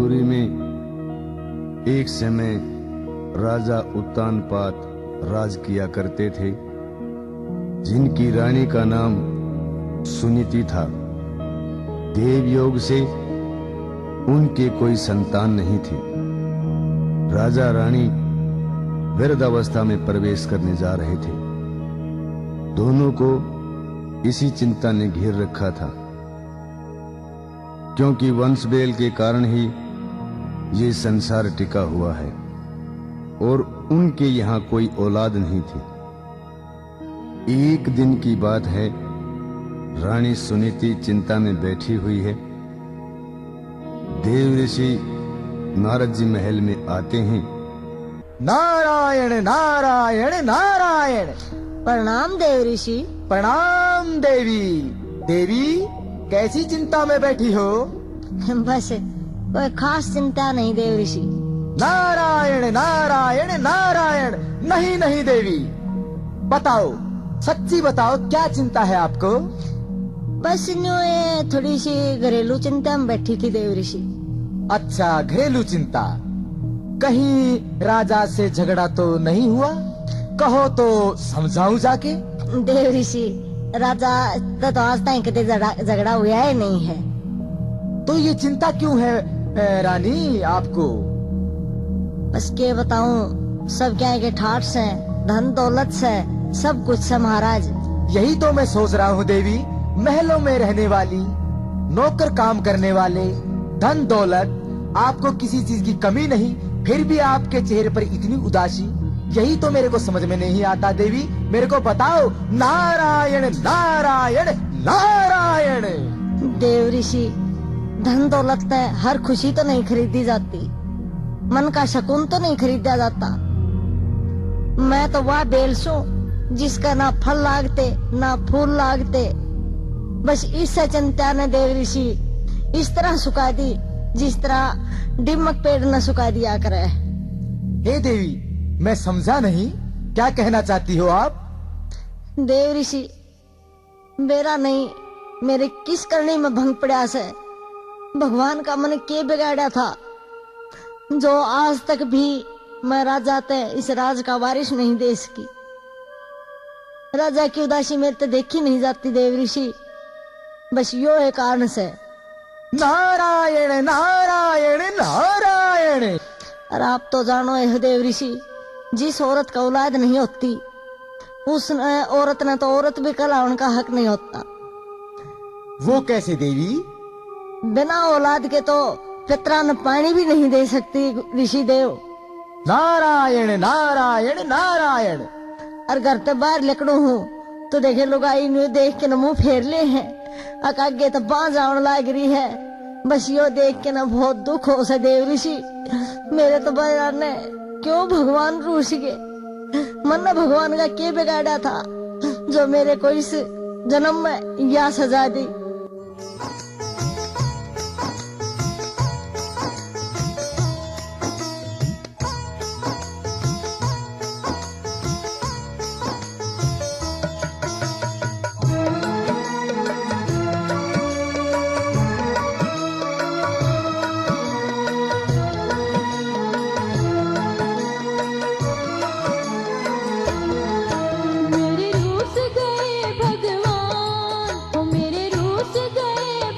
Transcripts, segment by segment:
पुरी में एक समय राजा उत्तानपाद राज किया करते थे, जिनकी रानी का नाम सुनीति था। देवयोग से उनके कोई संतान नहीं थी। राजा रानी वृद्धावस्था में प्रवेश करने जा रहे थे। दोनों को इसी चिंता ने घेर रखा था, क्योंकि वंशवेल के कारण ही ये संसार टिका हुआ है और उनके यहाँ कोई औलाद नहीं थी। एक दिन की बात है, रानी सुनीति चिंता में बैठी हुई है। देव ऋषि नारद जी महल में आते हैं। नारायण नारायण नारायण। प्रणाम देव ऋषि। प्रणाम देवी। देवी कैसी चिंता में बैठी हो? बस कोई खास चिंता नहीं देव ऋषि। नारायण नारायण नारायण। नहीं नहीं देवी, बताओ, सच्ची बताओ, क्या चिंता है आपको? बस यूं ये थोड़ी सी घरेलू चिंता में बैठी थी देव ऋषि। अच्छा, घरेलू चिंता। कहीं राजा से झगड़ा तो नहीं हुआ? कहो तो समझाऊं जाके। देव ऋषि, राजा तो आज तक कभी झगड़ा हुआ ही नहीं है। तो ये चिंता क्यों है रानी आपको? बस क्या बताऊं, सब क्या के ठाट से, धन दौलत से, सब कुछ से महाराज। यही तो मैं सोच रहा हूँ देवी। महलों में रहने वाली, नौकर काम करने वाले, धन दौलत, आपको किसी चीज की कमी नहीं, फिर भी आपके चेहरे पर इतनी उदासी, यही तो मेरे को समझ में नहीं आता देवी। मेरे को बताओ। नारायण नारायण नारायण। देव ऋषि, धन दौलत से हर खुशी तो नहीं खरीदी जाती, मन का सुकून तो नहीं खरीदा जाता। मैं तो वह बेलसू जिसका ना फल लागते ना फूल लागते। बस इससे चिंता ने देव ऋषि इस तरह सुखा दी जिस तरह डिमक पेड़ न सुखा दिया करे। हे देवी, मैं समझा नहीं, क्या कहना चाहती हो आप? देव ऋषि, मेरा नहीं, मेरे किस करने में भंग पड़ा से भगवान का मन के बिगाड़ा था, जो आज तक भी मैं राजा ते इस राज का वारिस नहीं दे सकी। राजा की उदासी मेरे ते देखी नहीं जाती देव ऋषि। बस यो है कारण से। नारायण नारायण नारायण। और आप तो जानो है देव ऋषि, जिस औरत का औलाद नहीं होती उस औरत ने तो औरत भी कहलाने का हक नहीं होता। वो कैसे देवी? बिना औलाद के तो पितरा न पानी भी नहीं दे सकती ऋषि देव। नारायण नारायण नारायण। और घर से बाहर निकलू हूँ तो देखे लोग आई न्यू देख के न मुंह फेर ले हैं, आगे तो बांझ आने लग रही है। बस यो देख के ना बहुत दुख हो से देव ऋषि। मेरे तो बयान ने क्यों भगवान रूस गए? मन ने भगवान का क्या बिगाड़ा था जो मेरे को इस जन्म में यह सजा दी? मेरे रूस गए भगवान, ओ मेरे रूस गए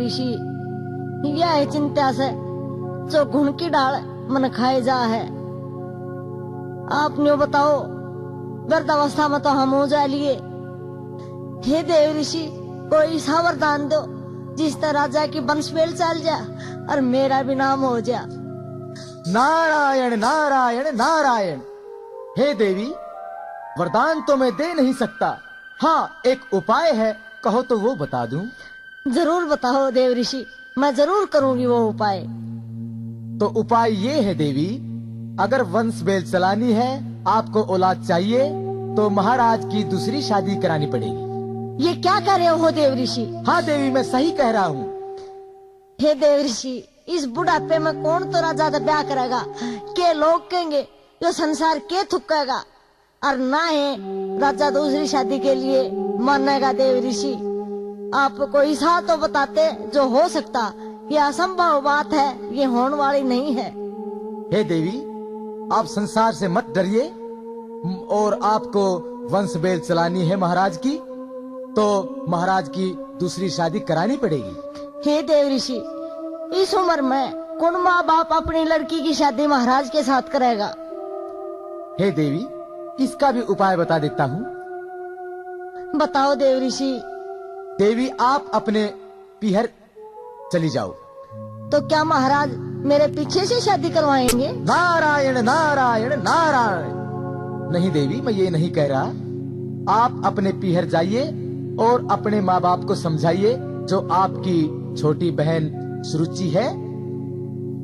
ऋषि, यह है चिंता से जो घुन की डाल मन खाए जा है। आप न्यू बताओ, वृद्धावस्था में तो हम हो जा लिए। हे देव ऋषि, कोई ऐसा वरदान दो जिस तरह राजा की वंशवेल चल जा और मेरा भी नाम हो जा। नारायण नारायण नारायण। हे देवी, वरदान तो मैं दे नहीं सकता। हाँ, एक उपाय है, कहो तो वो बता दूं। जरूर बताओ देव ऋषि, मैं जरूर करूंगी वो उपाय। तो उपाय ये है देवी, अगर वंश बेल चलानी है, आपको औलाद चाहिए, तो महाराज की दूसरी शादी करानी पड़ेगी। ये क्या कर रहे हो देव ऋषि? हाँ देवी, मैं सही कह रहा हूँ। हे देव ऋषि, इस बुढ़ापे में कौन तो राजा का ब्याह करेगा? के लोग कहेंगे यो संसार के थुकेगा, और ना है राजा दूसरी शादी के लिए मानेगा। देव ऋषि, आप कोई सा तो बताते जो हो सकता। ये असंभव बात है, ये होने वाली नहीं है। हे देवी, आप संसार से मत डरिए, और आपको वंश बेल चलानी है महाराज की, तो महाराज की दूसरी शादी करानी पड़ेगी। हे देव ऋषि, इस उम्र में कौन माँ बाप अपनी लड़की की शादी महाराज के साथ करेगा? हे देवी, इसका भी उपाय बता देता हूँ। बताओ देव ऋषि। देवी, आप अपने पीहर चली जाओ। तो क्या महाराज मेरे पीछे से शादी करवाएंगे? नारायण नारायण नारायण। नहीं देवी, मैं ये नहीं कह रहा। आप अपने पीहर जाइए और अपने माँ बाप को समझाइए, जो आपकी छोटी बहन सुरुचि है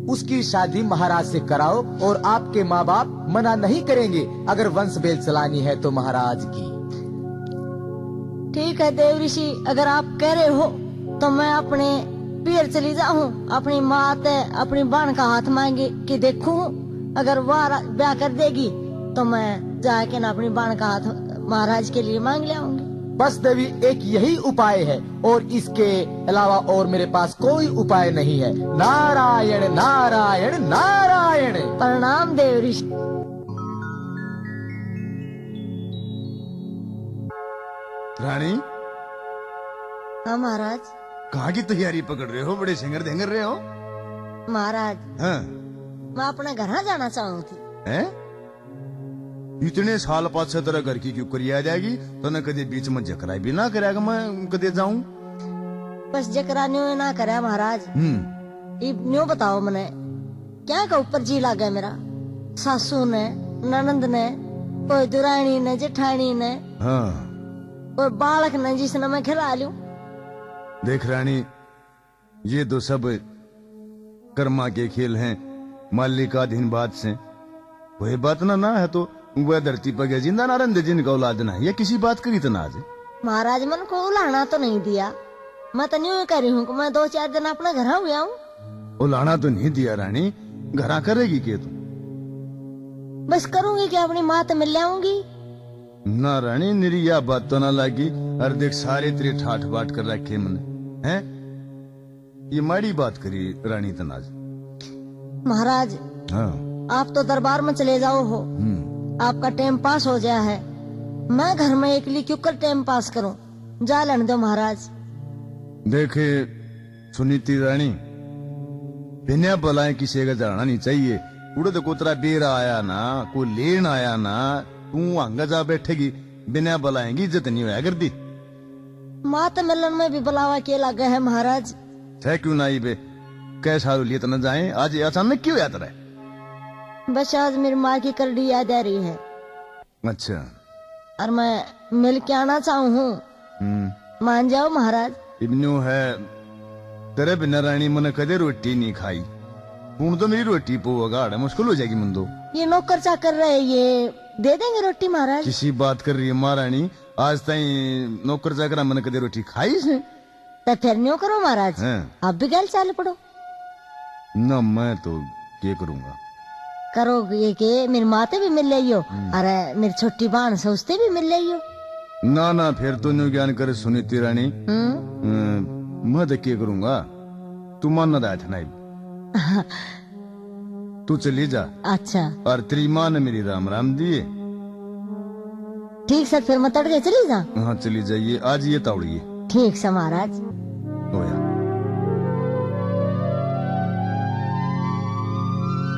उसकी शादी महाराज से कराओ, और आपके माँ बाप मना नहीं करेंगे अगर वंश बेल चलानी है तो महाराज की। ठीक है देव ऋषि, अगर आप कह रहे हो तो मैं अपने पीर चली जाऊं, अपनी माँ से अपनी बहन का हाथ मांगे कि देखूं, अगर वह ब्याह कर देगी तो मैं जाके ना अपनी बहन का हाथ महाराज के लिए मांग ले आऊंगी। बस देवी, एक यही उपाय है, और इसके अलावा और मेरे पास कोई उपाय नहीं है। नारायण नारायण नारायण। प्रणाम देव ऋषि। रानी, हाँ महाराज। कहाँ की तैयारी पकड़ रहे हो? बड़े सिंगर देंगर रहे हो। महाराज, हाँ? मैं अपने घर जाना चाहूँ थी। हैं? इतने साल बाद से तेरा घर की क्यों करी आ जाएगी? तो न कभी बीच में जकरा भी ना करेगा, मैं कदे जाऊं। बस जकरा न्यू ना करे महाराज। न्यू बताओ मने क्या का ऊपर जी लागे मेरा? सासू ने, ननंद ने, कोई दुरानी ने, जेठानी ने, हाँ। कोई बालक ने जिसने मैं खिला लूं। देख रानी, ये तो सब कर्मा के खेल हैं, मालिकाधीन बात से। वही बात ना है तो वह धरती पर गया जिंदा ना रंदे, जिनका औलाद ना है, या किसी बात करी तो ना। महाराज, मन को उलाना तो नहीं दिया। मैं तो न्यू करी हूँ कि मैं 2-4 दिन अपना घर हुआ हूँ। उलाना तो नहीं दिया रानी, घरा करेगी के तू? बस करूंगी कि अपनी माँ तो मिल आऊंगी। ना रानी, मेरी यह बात तो ना लगी। और देख, सारे तेरे ठाठ बाट कर रखे मैंने, हैं? ये माड़ी बात करी रानी तनाज। महाराज, हाँ। आप तो दरबार में चले जाओ हो, आपका टाइम पास हो गया है। मैं घर में अकेली क्यों कर टाइम पास करूं? जा लेने दो महाराज। देखे सुनीति रानी, बिना बुलाए किसी का जाना नहीं चाहिए। उड़े तो कोतरा बेरा आया ना, कोई लेन आया ना, तू हंगा जा बैठेगी बिना बुलाएंगी, इज्जत नहीं होया करती। मात मिलन में भी बुलावा के लगा है महाराज। थे क्यों ना बे, कैसा लिए तो न जाए? आज अचानक क्यों याद रहे? बस आज मेरी माँ की करड़ी याद आ रही है। अच्छा। और मैं मिल के आना चाहूँ। मान जाओ महाराज। इब्नू है तेरे बिना रानी मैंने कदे रोटी नहीं खाई। हूं तो मेरी रोटी पोगा मुश्किल हो जाएगी मुंदो। ये नौकर चाकर रहे, ये दे देंगे रोटी महाराज। किसी बात कर रही है महारानी? आज ताई नौकर चाकर मैंने कदे रोटी खाई से? तो फिर न्यू करो महाराज, आप भी गल चाल पड़ो। न मैं तो क्या करूंगा? करोगे के मेरी माते भी मिल लियो, अरे मेरी छोटी बहन से उससे भी मिल लियो। ना ना, फिर तो न्यू ज्ञान करे सुनीति रानी। मैं तो क्या करूंगा? तू मानना दाया था नहीं। तू चली जा। अच्छा। और तेरी माँ ने मेरी राम राम दिए। ठीक सर, फिर मैं तड़के चली जा। हाँ चली जाइए, आज ये तावड़िए। ठीक से महाराज। होया।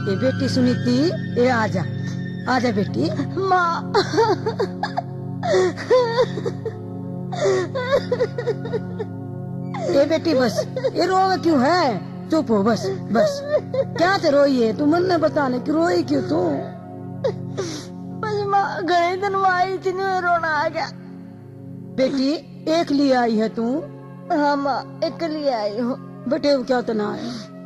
ये बेटी सुनीति, ये आजा आजा बेटी। माँ ये बेटी बस, ये रोवे क्यों है? चुप हो बस बस। क्या ते रोई है तू? मन ने बताने कि रोई क्यों तू? बस माँ गए दिन आई थी ना, रोना आ गया। बेटी एक लिए आई है तू? हाँ माँ, एक लिए आई हूँ। बेटे क्या तना है?